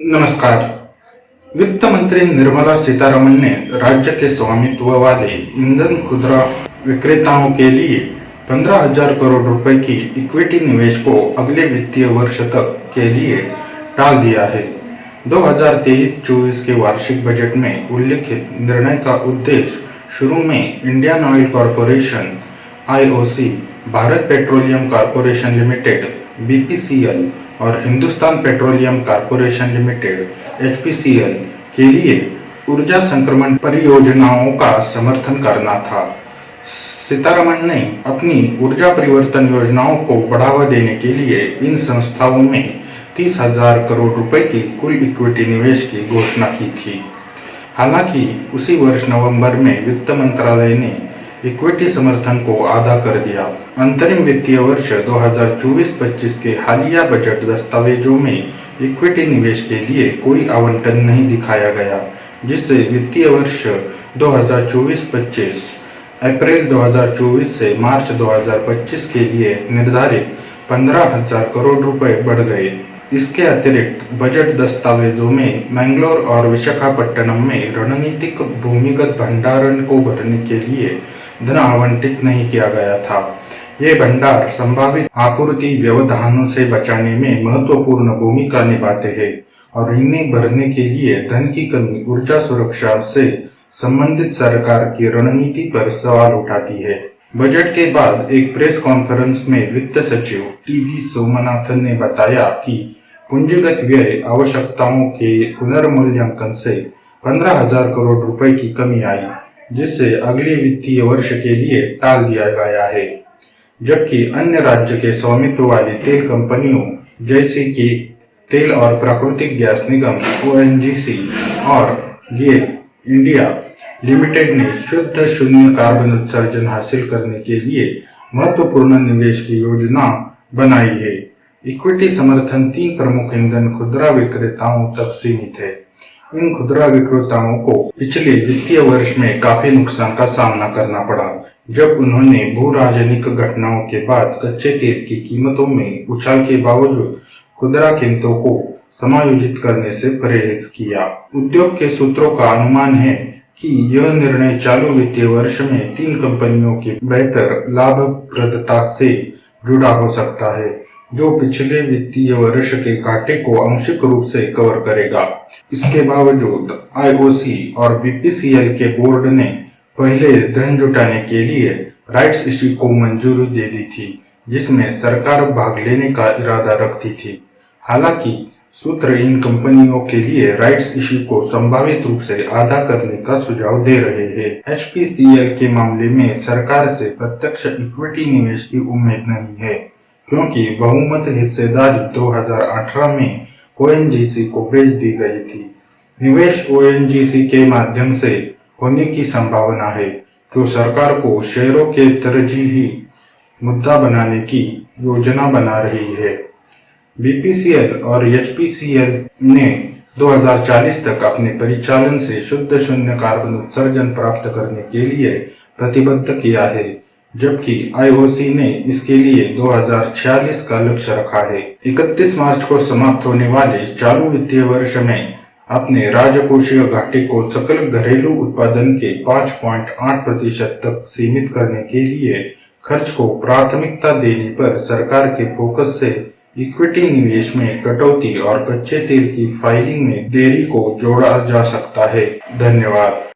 नमस्कार। वित्त मंत्री निर्मला सीतारमण ने राज्य के स्वामित्व वाले ईंधन खुदरा विक्रेताओं के लिए 15,000 करोड़ रुपए की इक्विटी निवेश को अगले वित्तीय वर्ष तक के लिए टाल दिया है। 2023-24 के वार्षिक बजट में उल्लिखित निर्णय का उद्देश्य शुरू में Indian oil corporation (IOC), Bharat petroleum corporation limited (BPCL) और Hindustan petroleum corporation limited (HPCL) के लिए ऊर्जा संक्रमण परियोजनाओं का समर्थन करना था। सीतारमण ने अपनी ऊर्जा परिवर्तन योजनाओं को बढ़ावा देने के लिए इन संस्थाओं में 30,000 करोड़ रुपए की कुल इक्विटी निवेश की घोषणा की थी। हालांकि उसी वर्ष नवंबर में वित्त मंत्रालय ने इक्विटी समर्थन को आधा कर दिया। अंतरिम वित्तीय वर्ष 2024-25 के हालिया बजट दस्तावेजों में इक्विटी निवेश के लिए कोई आवंटन नहीं दिखाया गया, जिससे वित्तीय वर्ष 2024-25 अप्रैल 2024 से मार्च 2025 के लिए निर्धारित 15,000 करोड़ रुपए बढ़ गए। इसके अतिरिक्त बजट दस्तावेजों में मैंगलोर और विशाखापट्टनम में रणनीतिक भूमिगत भंडारण को भरने के लिए धन आवंटित नहीं किया गया था। ये भंडार संभावित आपूर्ति व्यवधानों से बचाने में महत्वपूर्ण भूमिका निभाते हैं और इन्हें भरने के लिए धन की कमी ऊर्जा सुरक्षा से संबंधित सरकार की रणनीति पर सवाल उठाती है। बजट के बाद एक प्रेस कॉन्फ्रेंस में वित्त सचिव टी.वी. सोमनाथन ने बताया कि पूंजीगत व्यय आवश्यकताओं के पुनर्मूल्यांकन से 15,000 करोड़ रुपए की कमी आई, जिससे अगले वित्तीय वर्ष के लिए टाल दिया गया है। जबकि अन्य राज्य के स्वामित्व वाली तेल कंपनियों जैसे कि तेल और प्राकृतिक गैस निगम (ONGC) और गेल इंडिया लिमिटेड ने शुद्ध शून्य कार्बन उत्सर्जन हासिल करने के लिए महत्वपूर्ण निवेश की योजना बनाई है। इक्विटी समर्थन 3 प्रमुख ईंधन खुदरा विक्रेताओं तक सीमित है। इन खुदरा विक्रेताओं को पिछले वित्तीय वर्ष में काफी नुकसान का सामना करना पड़ा, जब उन्होंने भू राजनीतिक घटनाओं के बाद कच्चे तेल की कीमतों में उछाल के बावजूद खुदरा कीमतों को समायोजित करने से परहेज किया। उद्योग के सूत्रों का अनुमान है कि यह निर्णय चालू वित्तीय वर्ष में 3 कंपनियों की बेहतर लाभप्रदता से जुड़ा हो सकता है, जो पिछले वित्तीय वर्ष के घाटे को आंशिक रूप से कवर करेगा। इसके बावजूद IOC और BPCL के बोर्ड ने पहले धन जुटाने के लिए राइट्स इश्यू को मंजूरी दे दी थी, जिसमें सरकार भाग लेने का इरादा रखती थी। हालांकि सूत्र इन कंपनियों के लिए राइट्स इश्यू को संभावित रूप से आधा करने का सुझाव दे रहे हैं। HPCL के मामले में सरकार से प्रत्यक्ष इक्विटी निवेश की उम्मीद नहीं है, क्योंकि बहुमत हिस्सेदारी 2018 में ONGC को बेच दी गई थी। निवेश ONGC के माध्यम से होने की संभावना है, जो सरकार को शेयरों के तरजीही मुद्दा बनाने की योजना बना रही है। BPCL और HPCL ने 2040 तक अपने परिचालन से शुद्ध शून्य कार्बन उत्सर्जन प्राप्त करने के लिए प्रतिबद्ध किया है, जबकि IOC ने इसके लिए 2046 का लक्ष्य रखा है। 31 मार्च को समाप्त होने वाले चालू वित्तीय वर्ष में अपने राजकोषीय घाटे को सकल घरेलू उत्पादन के 5.8% तक सीमित करने के लिए खर्च को प्राथमिकता देने पर सरकार के फोकस से इक्विटी निवेश में कटौती और कच्चे तेल की फाइलिंग में देरी को जोड़ा जा सकता है। धन्यवाद।